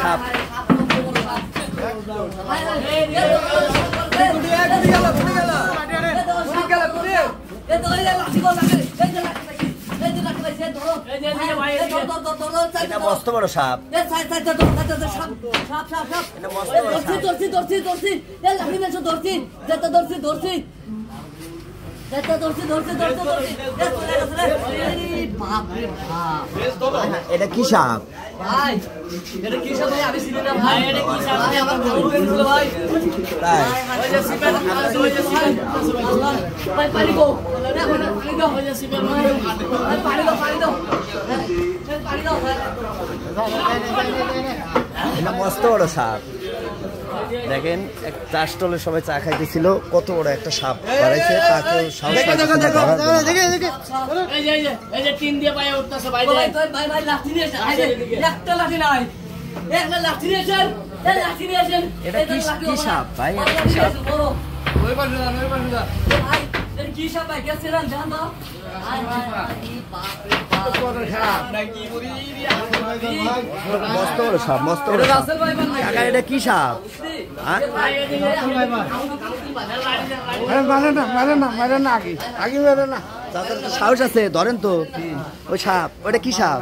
সাপ মস্ত বড় সাপ এটা কি সাপ ভাই এটা কি সাপ ভাই আমি চিনি না ভাই এটা কি সাপ ভাই আমার খবর পেয়েছিল ভাই তাই ওই যে সিপার ওই যে সিপার ভাই পানি গো না পানি দাও ওই যে সিপার ভাই পানি দাও পানি দাও ভাই এটা মস্ত বড় সাপ দেখেন এক চা স্টলে সবাই চা খাইতেছিল কত বড় একটা সাপ বাড়াইছে তাকে সাহস এই যে টিন দিয়ে পায়ে উঠতেছে ভাই ভাই ভাই লাঠি নিয়ে একটা লাঠি নাই একটা লাঠি নিয়ে আসেন এই লাঠি নিয়ে আসেন এটা কি সাপ ভাই কি সাপ ওই পাশে যান ভাই এটা কি সাপ ভাই গেছে রান জান দাও ভাই ভাই বাপ রে বাপ বড় সাপ নাকি বলি মস্ত বড় সাপ মস্ত বড় সাপ কাকা এটা কি সাপ হ্যাঁ মারে না আগে মারে না সাহস আছে ধরেন তো ওই সাপ ওটা কি সাপ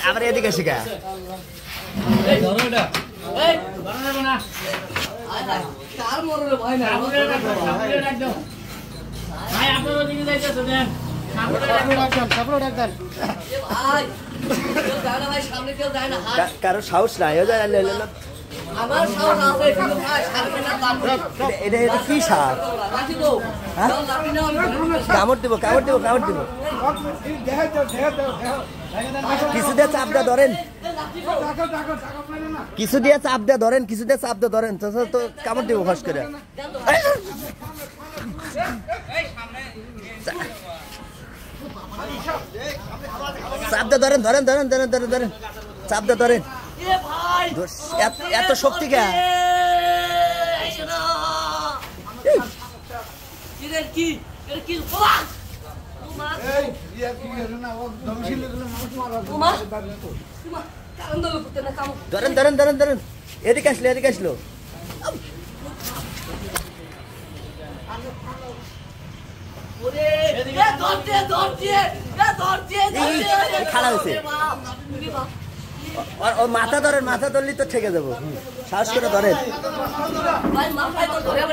আবার এদিকে শিখা কারো সাহস নাই এটা কি সাপ কামড় দিব কিছু দিয়ে চাপ দিয়ে ধরেন তো কামড় দিব ফস করে চাপ দিয়ে ধরেন চাপ দিয়ে ধরেন এত শক্তি কে ধরেন এদিকে আসলো খাড়া হয়েছে মাথা ধরলি তো ঠেকে যাবো সাহস করে ধরেন